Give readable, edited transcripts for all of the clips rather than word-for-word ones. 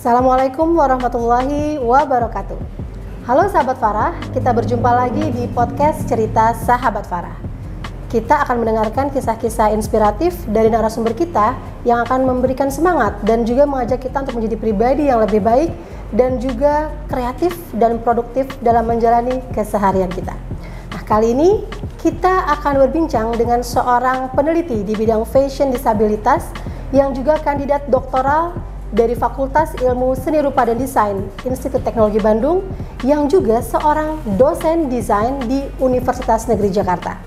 Assalamualaikum warahmatullahi wabarakatuh. Halo sahabat Farah, kita berjumpa lagi di podcast Cerita Sahabat Farah. Kita akan mendengarkan kisah-kisah inspiratif dari narasumber kita yang akan memberikan semangat dan juga mengajak kita untuk menjadi pribadi yang lebih baik dan juga kreatif dan produktif dalam menjalani keseharian kita. Nah, kali ini kita akan berbincang dengan seorang peneliti di bidang fashion disabilitas yang juga kandidat doktoral dari Fakultas Ilmu Seni Rupa dan Desain Institut Teknologi Bandung yang juga seorang dosen desain di Universitas Negeri Jakarta.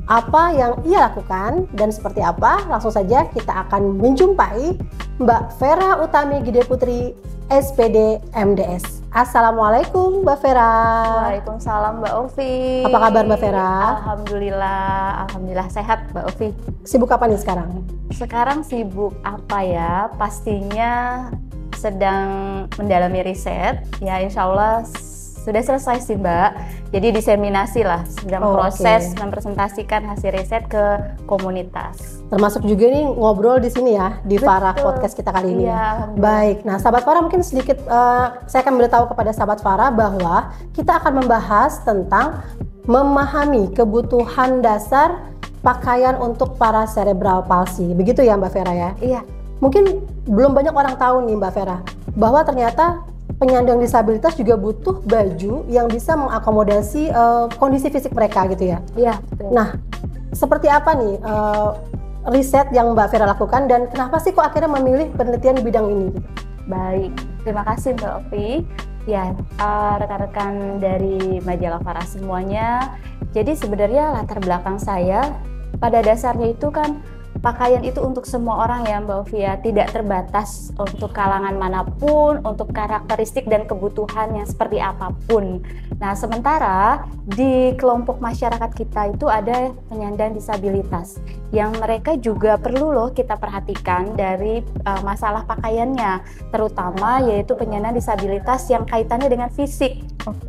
Apa yang ia lakukan dan seperti apa? Langsung saja kita akan menjumpai Mbak Vera Utami Gede Putri, SPD MDS. Assalamualaikum Mbak Vera. Waalaikumsalam Mbak Ovi. Apa kabar Mbak Vera? Alhamdulillah sehat Mbak Ovi. Sibuk apa nih sekarang? Sekarang sibuk apa ya? Pastinya sedang mendalami riset. Ya insya Allah sudah selesai sih Mbak. Jadi diseminasi lah, sedang proses mempresentasikan hasil riset ke komunitas. Termasuk juga nih ngobrol di sini ya, di Farah Podcast kita kali ini. Iya, baik, nah sahabat Farah mungkin sedikit saya akan beritahu kepada sahabat Farah bahwa kita akan membahas tentang memahami kebutuhan dasar pakaian untuk para cerebral palsy. Begitu ya Mbak Vera ya? Iya. Mungkin belum banyak orang tahu nih Mbak Vera, bahwa ternyata penyandang disabilitas juga butuh baju yang bisa mengakomodasi kondisi fisik mereka gitu ya? Iya, betul. Nah, seperti apa nih riset yang Mbak Vera lakukan dan kenapa sih kok akhirnya memilih penelitian di bidang ini? Baik, terima kasih Mbak Ovi. Ya, rekan-rekan dari majalah Farah semuanya. Jadi sebenarnya latar belakang saya pada dasarnya itu kan pakaian itu untuk semua orang ya Mbak Ovia, tidak terbatas untuk kalangan manapun, untuk karakteristik dan kebutuhan yang seperti apapun. Nah, sementara di kelompok masyarakat kita itu ada penyandang disabilitas yang mereka juga perlu loh kita perhatikan dari masalah pakaiannya, terutama yaitu penyandang disabilitas yang kaitannya dengan fisik.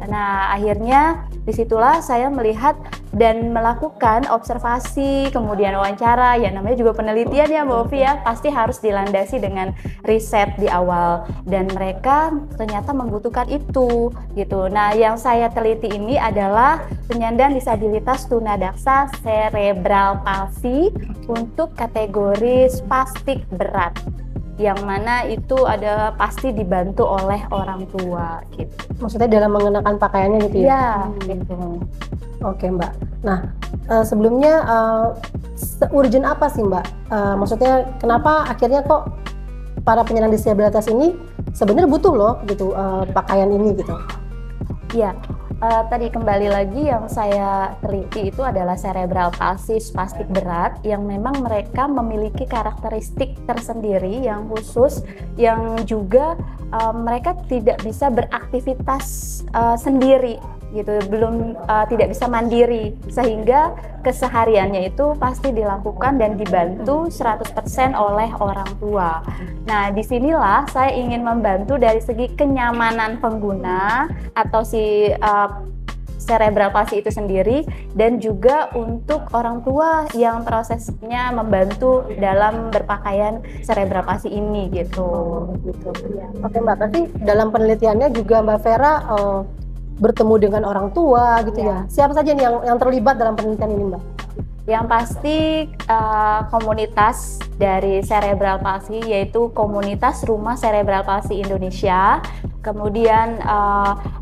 Nah, akhirnya disitulah saya melihat dan melakukan observasi, kemudian wawancara, ya namanya juga penelitian ya Mbak Ovi ya, pasti harus dilandasi dengan riset di awal dan mereka ternyata membutuhkan itu gitu. Nah, yang saya teliti ini adalah penyandang disabilitas tunadaksa cerebral palsy untuk kategori spastik berat, yang mana itu adalah pasti dibantu oleh orang tua gitu. Maksudnya dalam mengenakan pakaiannya gitu ya? Iya, gitu. Oke Mbak. Nah, sebelumnya urgent apa sih Mbak? Maksudnya kenapa akhirnya kok para penyandang disabilitas ini sebenarnya butuh loh gitu pakaian ini gitu? Iya. Tadi kembali lagi yang saya teliti itu adalah cerebral palsy spastik berat yang memang mereka memiliki karakteristik tersendiri yang khusus, yang juga mereka tidak bisa beraktivitas sendiri gitu, tidak bisa mandiri, sehingga kesehariannya itu pasti dilakukan dan dibantu 100% oleh orang tua. Nah, disinilah saya ingin membantu dari segi kenyamanan pengguna atau si cerebral palsy itu sendiri, dan juga untuk orang tua yang prosesnya membantu dalam berpakaian cerebral palsy ini gitu. Oke Mbak, berarti dalam penelitiannya juga Mbak Vera bertemu dengan orang tua gitu ya. Siapa saja nih yang terlibat dalam penelitian ini Mbak? Yang pasti komunitas dari cerebral palsy, yaitu komunitas Rumah Cerebral Palsy Indonesia, kemudian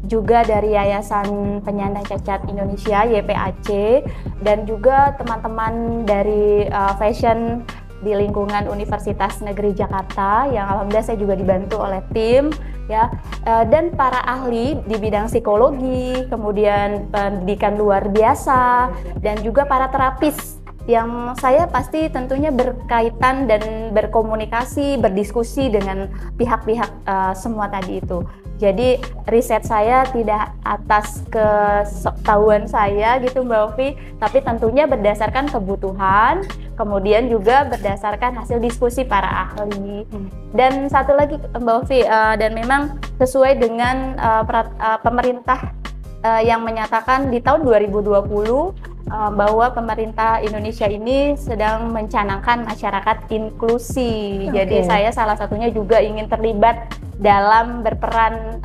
juga dari Yayasan Penyandang Cacat Indonesia YPAC, dan juga teman-teman dari fashion di lingkungan Universitas Negeri Jakarta yang alhamdulillah saya juga dibantu oleh tim ya, dan para ahli di bidang psikologi, kemudian pendidikan luar biasa, dan juga para terapis yang saya pasti tentunya berkaitan dan berkomunikasi, berdiskusi dengan pihak-pihak semua tadi itu. Jadi riset saya tidak atas ketahuan saya gitu Mbak Ovi, tapi tentunya berdasarkan kebutuhan, kemudian juga berdasarkan hasil diskusi para ahli. Dan satu lagi Mbak Ovi, dan memang sesuai dengan pemerintah yang menyatakan di tahun 2020 bahwa pemerintah Indonesia ini sedang mencanangkan masyarakat inklusi. Jadi saya salah satunya juga ingin terlibat dalam berperan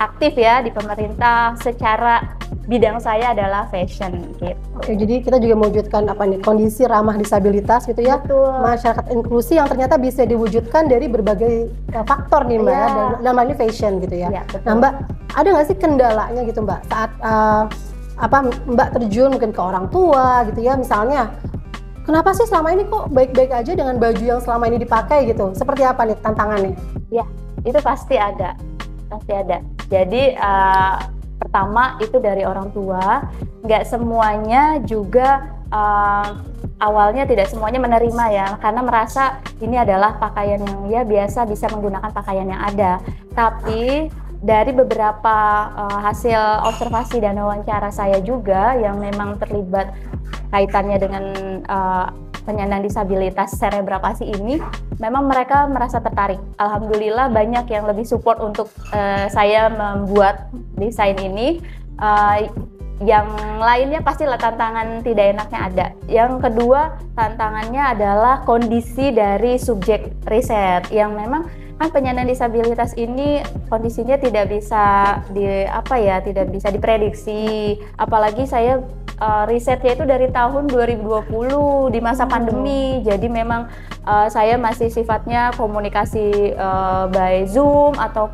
aktif ya di pemerintah. Secara bidang saya adalah fashion gitu. Oke, jadi kita juga mewujudkan kondisi ramah disabilitas gitu ya. Betul. Masyarakat inklusi yang ternyata bisa diwujudkan dari berbagai faktor nih Mbak ya, dan dalam hal ini fashion gitu ya. Betul. Nah Mbak, ada nggak sih kendalanya gitu Mbak saat Mbak terjun mungkin ke orang tua gitu ya, misalnya kenapa sih selama ini kok baik-baik aja dengan baju yang selama ini dipakai gitu? Seperti apa nih tantangannya? Ya, itu pasti ada. Jadi pertama itu dari orang tua, nggak semuanya juga awalnya tidak semuanya menerima ya, karena merasa ini adalah pakaian yang ya biasa, bisa menggunakan pakaian yang ada. Tapi dari beberapa hasil observasi dan wawancara saya juga yang memang terlibat kaitannya dengan penyandang disabilitas cerebral palsy ini, memang mereka merasa tertarik. Alhamdulillah banyak yang lebih support untuk saya membuat desain ini. Yang lainnya pastilah tantangan tidak enaknya ada. Yang kedua tantangannya adalah kondisi dari subjek riset yang memang kan penyandang disabilitas ini kondisinya tidak bisa tidak bisa diprediksi. Apalagi saya risetnya itu dari tahun 2020 di masa pandemi, jadi memang saya masih sifatnya komunikasi by Zoom atau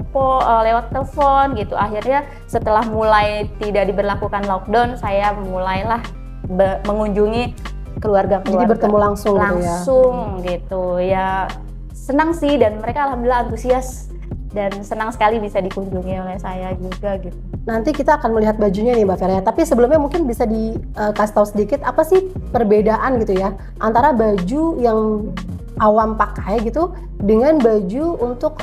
lewat telepon gitu. Akhirnya setelah mulai tidak diberlakukan lockdown, saya mulailah mengunjungi keluarga-keluarga. Jadi bertemu langsung gitu ya. Senang sih, dan mereka alhamdulillah antusias dan senang sekali bisa dikunjungi oleh saya juga gitu. Nanti kita akan melihat bajunya nih Mbak Vera, tapi sebelumnya mungkin bisa dikasih tahu sedikit apa sih perbedaan gitu ya antara baju yang awam pakai gitu dengan baju untuk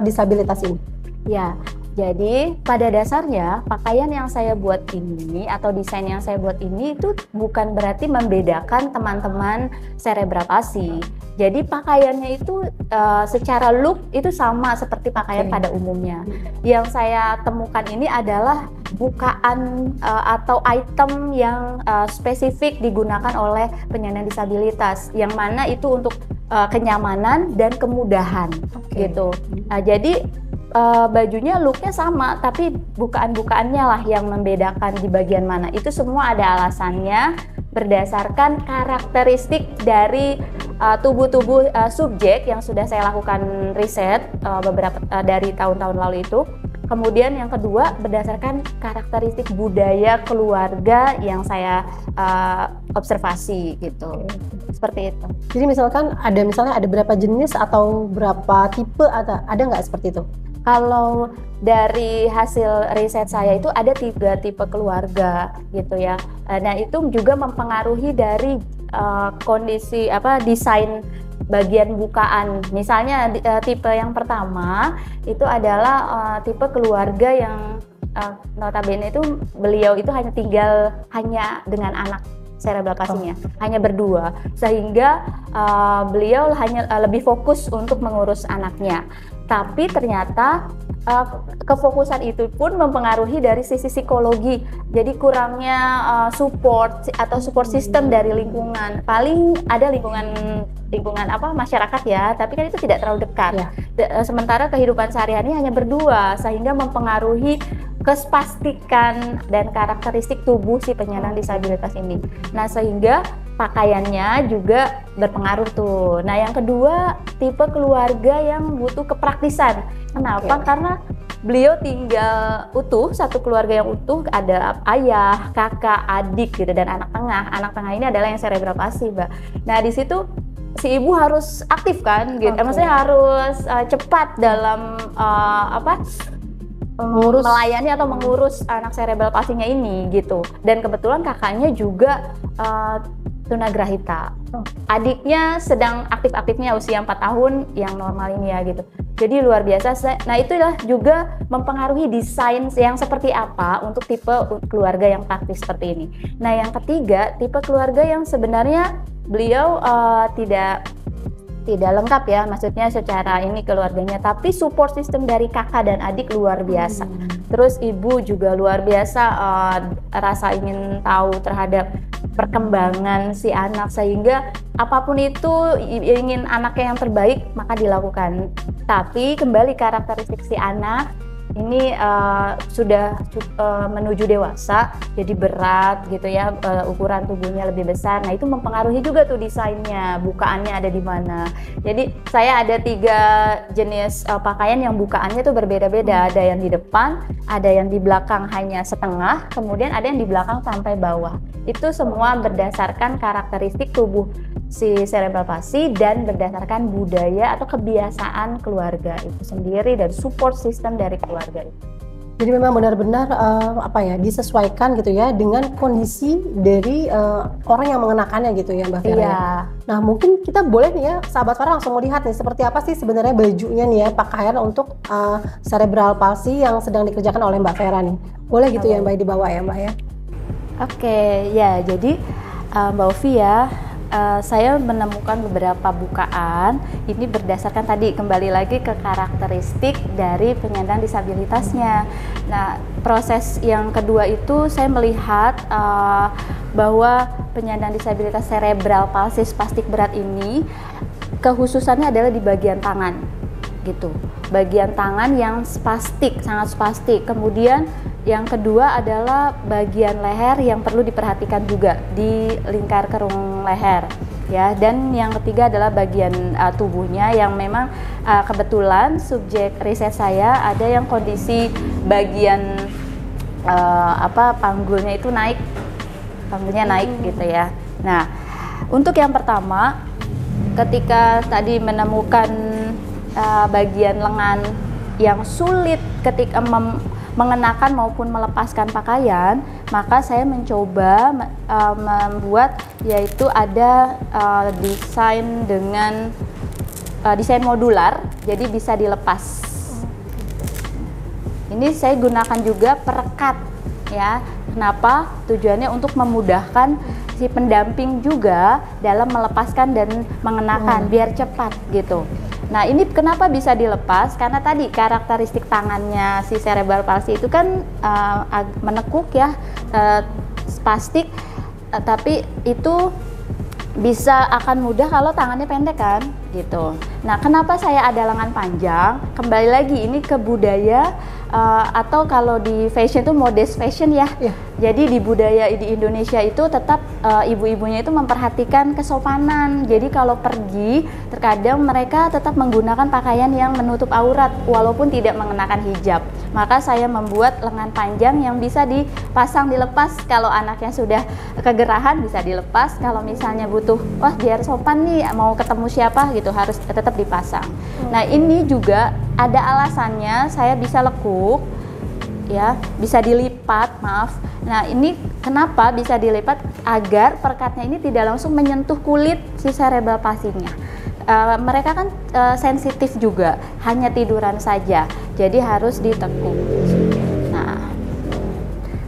disabilitas ini? Ya, jadi pada dasarnya pakaian yang saya buat ini atau desain yang saya buat ini itu bukan berarti membedakan teman-teman cerebral palsy. Jadi pakaiannya itu secara look itu sama seperti pakaian pada umumnya. Yang saya temukan ini adalah bukaan atau item yang spesifik digunakan oleh penyandang disabilitas, yang mana itu untuk kenyamanan dan kemudahan gitu. Nah, jadi bajunya looknya sama, tapi bukaan-bukaannya lah yang membedakan di bagian mana. Itu semua ada alasannya berdasarkan karakteristik dari tubuh-tubuh subjek yang sudah saya lakukan riset beberapa dari tahun-tahun lalu itu. Kemudian yang kedua berdasarkan karakteristik budaya keluarga yang saya observasi gitu. Seperti itu. Jadi misalnya ada berapa jenis atau berapa tipe, ada nggak seperti itu? Kalau dari hasil riset saya itu ada 3 tipe keluarga gitu ya. Nah itu juga mempengaruhi dari kondisi desain bagian bukaan. Misalnya tipe yang pertama itu adalah tipe keluarga yang notabene itu beliau itu hanya tinggal dengan anak cerebral palsy-nya, hanya berdua, sehingga beliau hanya lebih fokus untuk mengurus anaknya. Tapi ternyata kefokusan itu pun mempengaruhi dari sisi psikologi. Jadi kurangnya support atau support system dari lingkungan. Paling ada lingkungan masyarakat ya, tapi kan itu tidak terlalu dekat. Sementara kehidupan sehari-hari hanya berdua, sehingga mempengaruhi kespastikan dan karakteristik tubuh si penyandang disabilitas ini. Nah, sehingga pakaiannya juga berpengaruh tuh. Nah, yang kedua, tipe keluarga yang butuh kepraktisan. Kenapa? Karena beliau tinggal utuh, satu keluarga yang utuh, ada ayah, kakak, adik gitu, dan anak tengah. Anak tengah ini adalah yang cerebral palsy, Mbak. Nah, di situ si ibu harus aktif kan gitu. Maksudnya harus cepat dalam melayani atau mengurus anak cerebral palsy-nya ini gitu. Dan kebetulan kakaknya juga tunagrahita. Adiknya sedang aktif-aktifnya usia 4 tahun yang normal ini ya gitu. Jadi luar biasa. Nah, itulah juga mempengaruhi desain yang seperti apa untuk tipe keluarga yang praktis seperti ini. Nah, yang ketiga, tipe keluarga yang sebenarnya beliau tidak lengkap ya, maksudnya secara ini keluarganya, tapi support system dari kakak dan adik luar biasa. Terus ibu juga luar biasa rasa ingin tahu terhadap perkembangan si anak, sehingga apapun itu ingin anaknya yang terbaik maka dilakukan. Tapi kembali karakteristik si anak ini sudah menuju dewasa, jadi berat gitu ya, ukuran tubuhnya lebih besar. Nah itu mempengaruhi juga tuh desainnya, bukaannya ada di mana. Jadi saya ada 3 jenis pakaian yang bukaannya tuh berbeda-beda. Ada yang di depan, ada yang di belakang hanya setengah, kemudian ada yang di belakang sampai bawah. Itu semua berdasarkan karakteristik tubuh si cerebral palsy dan berdasarkan budaya atau kebiasaan keluarga itu sendiri dan support system dari keluarga itu. Jadi memang benar-benar disesuaikan gitu ya dengan kondisi dari orang yang mengenakannya gitu ya Mbak Vera. Iya. Nah mungkin kita boleh nih ya sahabat Farah langsung melihat nih seperti apa sih sebenarnya bajunya nih ya, pakaian untuk cerebral palsy yang sedang dikerjakan oleh Mbak Vera nih. Boleh gitu ya Mbak dibawa ya Mbak ya. Oke, ya jadi Mbak Ovi ya, saya menemukan beberapa bukaan ini berdasarkan tadi kembali lagi ke karakteristik dari penyandang disabilitasnya. Nah, proses yang kedua itu saya melihat bahwa penyandang disabilitas cerebral palsy spastik berat ini kekhususannya adalah di bagian tangan gitu. Bagian tangan yang spastik, sangat spastik. Kemudian yang kedua adalah bagian leher yang perlu diperhatikan juga di lingkar kerung leher ya. Dan yang ketiga adalah bagian tubuhnya yang memang kebetulan subjek riset saya ada yang kondisi bagian panggulnya itu naik, panggulnya naik gitu ya. Nah, untuk yang pertama ketika tadi menemukan bagian lengan yang sulit ketika mengenakan maupun melepaskan pakaian, maka saya mencoba membuat yaitu ada desain dengan desain modular, jadi bisa dilepas. Ini saya gunakan juga perekat ya. Kenapa? Tujuannya untuk memudahkan si pendamping juga dalam melepaskan dan mengenakan biar cepat gitu. Nah ini kenapa bisa dilepas? Karena tadi karakteristik tangannya si cerebral palsy itu kan menekuk ya, spastik, tapi itu bisa akan mudah kalau tangannya pendek kan gitu. Nah kenapa saya ada lengan panjang? Kembali lagi ini ke budaya atau kalau di fashion itu modest fashion ya. Jadi di budaya di Indonesia itu tetap ibu-ibunya itu memperhatikan kesopanan. Jadi kalau pergi terkadang mereka tetap menggunakan pakaian yang menutup aurat walaupun tidak mengenakan hijab. Maka saya membuat lengan panjang yang bisa dipasang dilepas. Kalau anaknya sudah kegerahan bisa dilepas. Kalau misalnya butuh wah biar sopan nih mau ketemu siapa gitu harus tetap dipasang. Nah ini juga ada alasannya saya bisa lekuk ya, bisa dilipat, maaf. Nah ini kenapa bisa dilipat? Agar perekatnya ini tidak langsung menyentuh kulit si cerebral palsy-nya. Mereka kan sensitif juga, hanya tiduran saja, jadi harus ditekuk.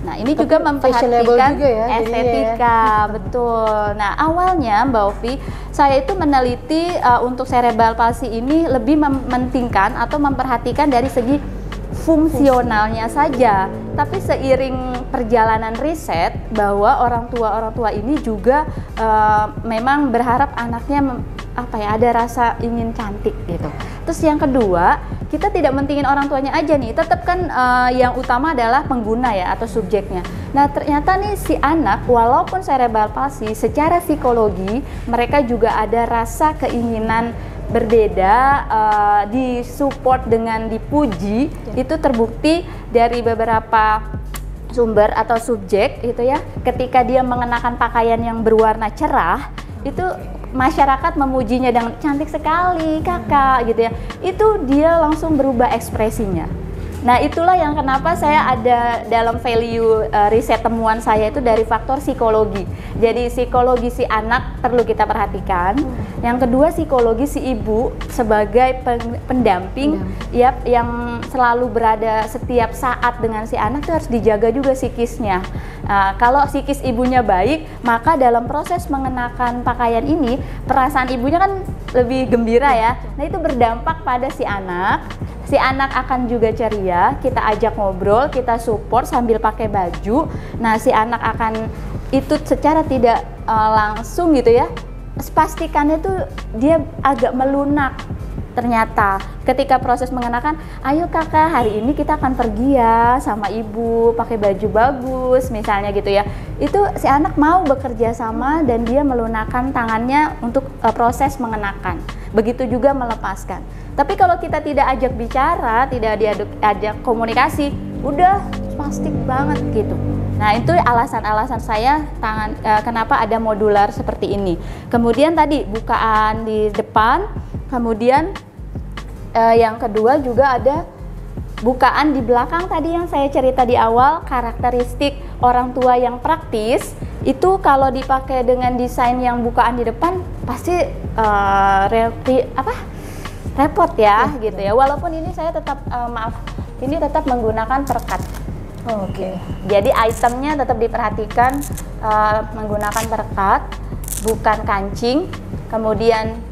Nah ini juga memperhatikan juga ya, estetika, betul. Nah awalnya Mbak Ovi, saya itu meneliti untuk cerebral palsy ini lebih mementingkan atau memperhatikan dari segi fungsionalnya saja, tapi seiring perjalanan riset bahwa orang tua ini juga memang berharap anaknya ada rasa ingin cantik gitu. Terus yang kedua, kita tidak mentingin orang tuanya aja nih, tetap kan yang utama adalah pengguna ya atau subjeknya. Nah ternyata nih si anak walaupun cerebral palsy secara psikologi mereka juga ada rasa keinginan berbeda, disupport dengan dipuji. Itu terbukti dari beberapa sumber atau subjek itu ya, ketika dia mengenakan pakaian yang berwarna cerah itu masyarakat memujinya dengan cantik sekali kakak gitu ya, itu dia langsung berubah ekspresinya. Nah itulah yang kenapa saya ada dalam value riset temuan saya itu dari faktor psikologi. Jadi psikologi si anak perlu kita perhatikan. Yang kedua psikologi si ibu sebagai pendamping ya, yang selalu berada setiap saat dengan si anak itu harus dijaga juga psikisnya. Kalau psikis ibunya baik, maka dalam proses mengenakan pakaian ini perasaan ibunya kan lebih gembira ya. Nah itu berdampak pada si anak. Si anak akan juga ceria, kita ajak ngobrol, kita support sambil pakai baju. Nah si anak akan itu secara tidak langsung gitu ya, pastikannya tuh dia agak melunak. Ternyata ketika proses mengenakan, ayo kakak hari ini kita akan pergi ya sama ibu pakai baju bagus misalnya gitu ya, itu si anak mau bekerja sama dan dia melunakkan tangannya untuk proses mengenakan, begitu juga melepaskan. Tapi kalau kita tidak ajak bicara, tidak diajak komunikasi, udah plastik banget gitu. Nah itu alasan-alasan saya kenapa ada modular seperti ini. Kemudian tadi bukaan di depan, kemudian yang kedua juga ada bukaan di belakang tadi yang saya cerita di awal. Karakteristik orang tua yang praktis itu kalau dipakai dengan desain yang bukaan di depan pasti repot ya gitu ya. Walaupun ini saya tetap ini tetap menggunakan perekat. Oke. Jadi itemnya tetap diperhatikan menggunakan perekat, bukan kancing. Kemudian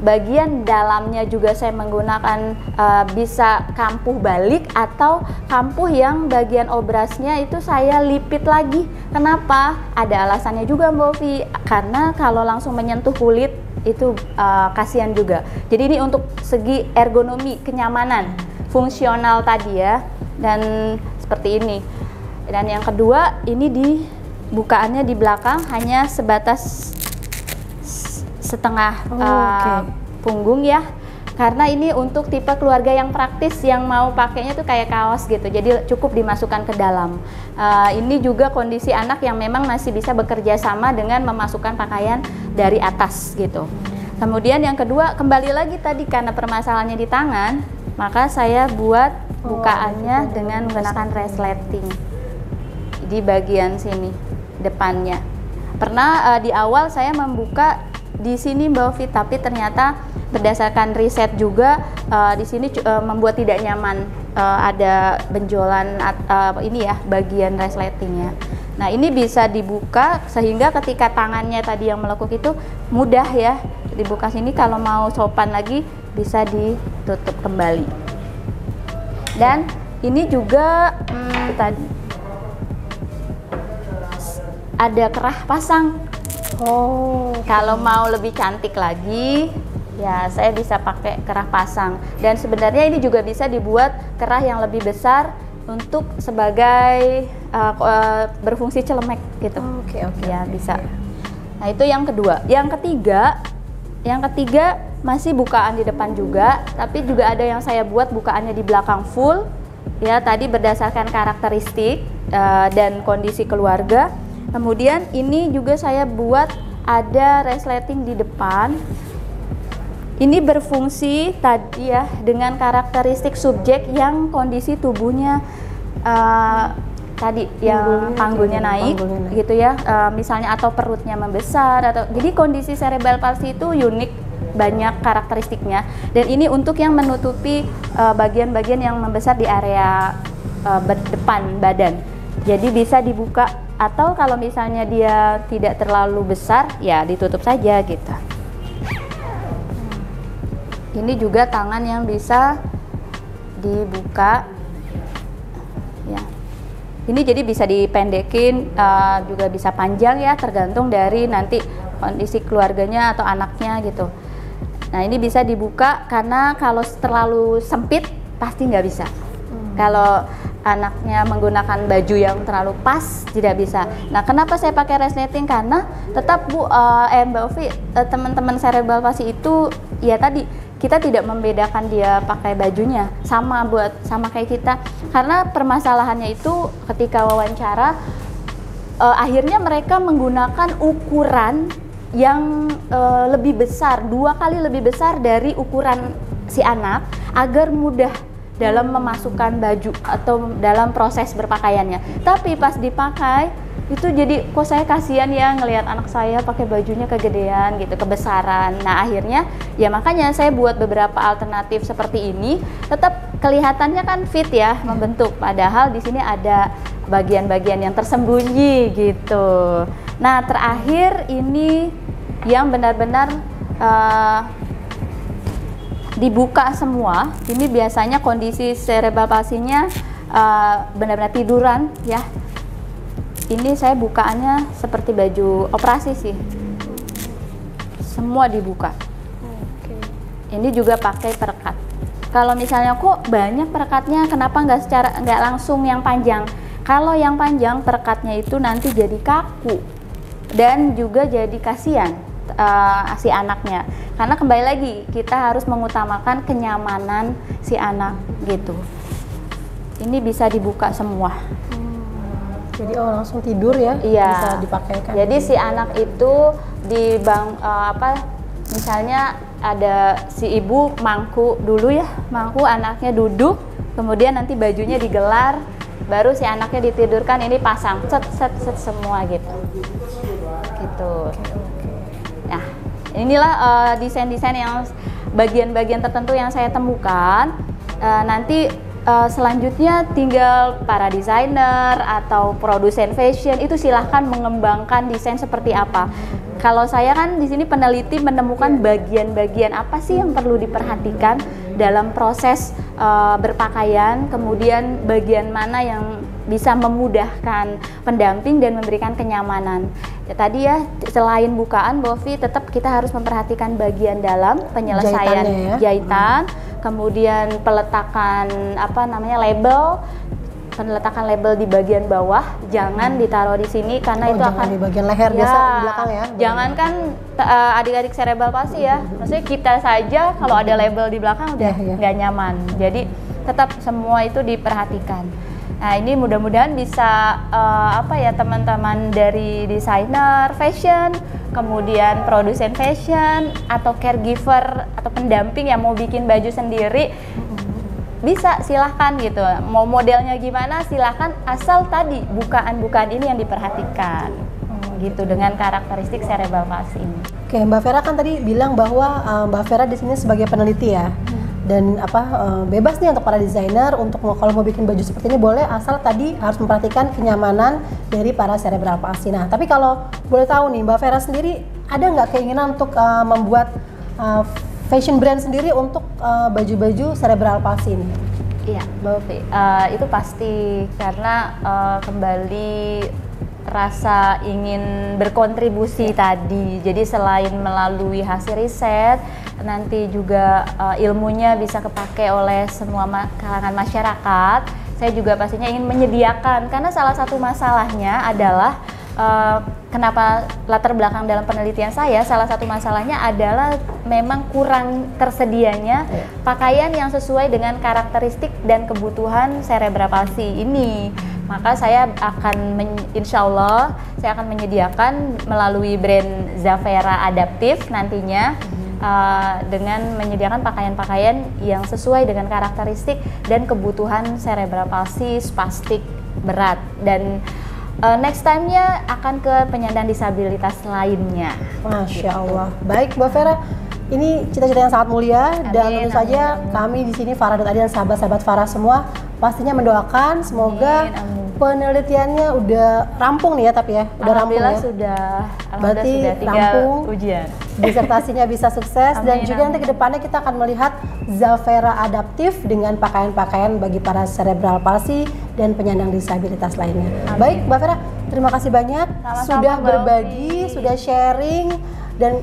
bagian dalamnya juga saya menggunakan bisa kampuh balik atau kampuh yang bagian obrasnya itu saya lipit lagi. Kenapa? Ada alasannya juga Mbak Ovi, karena kalau langsung menyentuh kulit itu kasihan juga. Jadi ini untuk segi ergonomi, kenyamanan, fungsional tadi ya, dan seperti ini. Dan yang kedua ini bukaannya di belakang hanya sebatas setengah punggung ya, karena ini untuk tipe keluarga yang praktis yang mau pakainya tuh kayak kaos gitu, jadi cukup dimasukkan ke dalam. Ini juga kondisi anak yang memang masih bisa bekerja sama dengan memasukkan pakaian dari atas gitu. Kemudian yang kedua, kembali lagi tadi karena permasalahannya di tangan, maka saya buat bukaannya dengan menggunakan resleting di bagian sini depannya. Pernah di awal saya membuka di sini Mbak Ovi, tapi ternyata berdasarkan riset juga di sini membuat tidak nyaman, ada benjolan ini ya bagian resletingnya. Nah ini bisa dibuka sehingga ketika tangannya tadi yang melekuk itu mudah ya dibuka sini, kalau mau sopan lagi bisa ditutup kembali. Dan ini juga tadi ada kerah pasang. Kalau mau lebih cantik lagi, ya saya bisa pakai kerah pasang. Dan sebenarnya ini juga bisa dibuat kerah yang lebih besar untuk sebagai berfungsi celemek gitu. Oke. Ya bisa. Nah itu yang kedua. Yang ketiga masih bukaan di depan juga, tapi juga ada yang saya buat bukaannya di belakang full. Ya tadi berdasarkan karakteristik dan kondisi keluarga. Kemudian ini juga saya buat ada resleting di depan. Ini berfungsi tadi ya dengan karakteristik subjek yang kondisi tubuhnya tadi yang panggulnya naik gitu ya, misalnya atau perutnya membesar atau jadi kondisi cerebral palsy itu unik, banyak karakteristiknya, dan ini untuk yang menutupi bagian-bagian yang membesar di area depan badan. Jadi bisa dibuka, atau kalau misalnya dia tidak terlalu besar ya ditutup saja gitu. Ini juga tangan yang bisa dibuka ya. Ini jadi bisa dipendekin, juga bisa panjang ya, tergantung dari nanti kondisi keluarganya atau anaknya gitu. Nah ini bisa dibuka karena kalau terlalu sempit pasti nggak bisa. Kalau anaknya menggunakan baju yang terlalu pas tidak bisa. Nah kenapa saya pakai resleting? Karena tetap Mbak Ovi, teman-teman cerebral palsy itu ya tadi kita tidak membedakan dia pakai bajunya sama kayak kita, karena permasalahannya itu ketika wawancara akhirnya mereka menggunakan ukuran yang lebih besar, 2 kali lebih besar dari ukuran si anak agar mudah dalam memasukkan baju atau dalam proses berpakaiannya. Tapi pas dipakai itu jadi kok saya kasihan ya ngelihat anak saya pakai bajunya kegedean gitu, kebesaran. Nah akhirnya ya makanya saya buat beberapa alternatif seperti ini, tetap kelihatannya kan fit ya, membentuk, padahal di sini ada bagian-bagian yang tersembunyi gitu. Nah terakhir ini yang benar-benar dibuka semua. Ini biasanya kondisi cerebral palsy-nya benar-benar tiduran ya. Ini saya bukaannya seperti baju operasi sih. Semua dibuka. Ini juga pakai perekat. Kalau misalnya kok banyak perekatnya, kenapa nggak langsung yang panjang? Kalau yang panjang perekatnya itu nanti jadi kaku dan juga jadi kasihan si anaknya. Karena kembali lagi kita harus mengutamakan kenyamanan si anak gitu. Ini bisa dibuka semua. Jadi langsung tidur ya? Iya. Bisa dipakaikan. Jadi si anak itu misalnya ada si ibu mangku dulu ya, mangku anaknya duduk, kemudian nanti bajunya digelar, baru si anaknya ditidurkan, ini pasang set semua gitu. Nah, inilah desain-desain yang bagian-bagian tertentu yang saya temukan. Nanti selanjutnya tinggal para desainer atau produsen fashion itu silahkan mengembangkan desain seperti apa. Kalau saya kan di sini peneliti menemukan bagian-bagian apa sih yang perlu diperhatikan dalam proses berpakaian, kemudian bagian mana yang bisa memudahkan pendamping dan memberikan kenyamanan. Ya, tadi ya selain bukaan, Bovi, tetap kita harus memperhatikan bagian dalam penyelesaian jahitan, kemudian peletakan label. Peletakan label di bagian bawah, jangan ditaruh di sini karena itu akan di bagian leher biasa di belakang ya. Jangan kan adik-adik cerebral palsy ya. Maksudnya kita saja kalau ada label di belakang udah nggak nyaman. Jadi tetap semua itu diperhatikan. Nah, ini mudah-mudahan bisa teman-teman dari desainer fashion, kemudian produsen fashion atau caregiver atau pendamping yang mau bikin baju sendiri bisa silahkan gitu, mau modelnya gimana silahkan, asal tadi bukaan-bukaan ini yang diperhatikan gitu dengan karakteristik cerebral palsy ini. Oke, Mbak Vera kan tadi bilang bahwa Mbak Vera di sini sebagai peneliti ya, dan bebas nih untuk para desainer untuk kalau mau bikin baju seperti ini boleh, asal tadi harus memperhatikan kenyamanan dari para cerebral palsy. Nah, tapi kalau boleh tahu nih Mbak Vera sendiri ada nggak keinginan untuk membuat fashion brand sendiri untuk baju-baju cerebral palsy ini? Iya, Mbak Ufi, itu pasti karena kembali rasa ingin berkontribusi tadi. Jadi selain melalui hasil riset, nanti juga ilmunya bisa kepakai oleh semua kalangan masyarakat. Saya juga pastinya ingin menyediakan, karena salah satu masalahnya adalah kenapa latar belakang dalam penelitian saya, salah satu masalahnya adalah memang kurang tersedianya pakaian yang sesuai dengan karakteristik dan kebutuhan cerebral palsy ini. Maka saya akan insya Allah saya akan menyediakan melalui brand Zavera Adaptive nantinya dengan menyediakan pakaian-pakaian yang sesuai dengan karakteristik dan kebutuhan cerebral palsy spastik berat, dan next time-nya akan ke penyandang disabilitas lainnya. Masya Allah. Baik, Mbak Vera, ini cita-cita yang sangat mulia. Amin, dan tentu saja kami di sini Farah dan Adi dan sahabat-sahabat Farah semua pastinya mendoakan semoga penelitiannya udah rampung nih ya, tapi ya udah rampung ya. Berarti sudah rampung, ujian. Disertasinya bisa sukses. Dan juga nanti ke depannya kita akan melihat Zavera Adaptive dengan pakaian-pakaian bagi para cerebral palsy dan penyandang disabilitas lainnya. Baik, Mbak Vera, terima kasih banyak. Sama-sama, sudah berbagi, sudah sharing, dan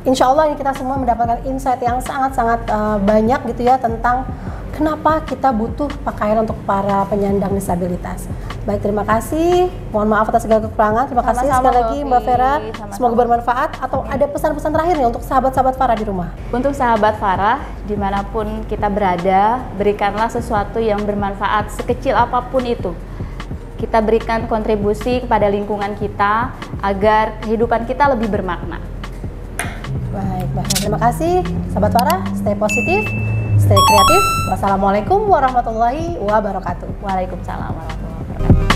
insya Allah ini kita semua mendapatkan insight yang sangat-sangat banyak gitu ya tentang kenapa kita butuh pakaian untuk para penyandang disabilitas. Baik, terima kasih. Mohon maaf atas segala kekurangan. Terima kasih sekali lagi Mbak Vera. Semoga bermanfaat. Atau ada pesan-pesan terakhir nih untuk sahabat-sahabat Farah di rumah? Untuk sahabat Farah, dimanapun kita berada, berikanlah sesuatu yang bermanfaat sekecil apapun itu. Kita berikan kontribusi kepada lingkungan kita agar kehidupan kita lebih bermakna. Baik, terima kasih sahabat Farah. Stay positif, stay kreatif. Wassalamualaikum warahmatullahi wabarakatuh. Waalaikumsalam warahmatullahi wabarakatuh.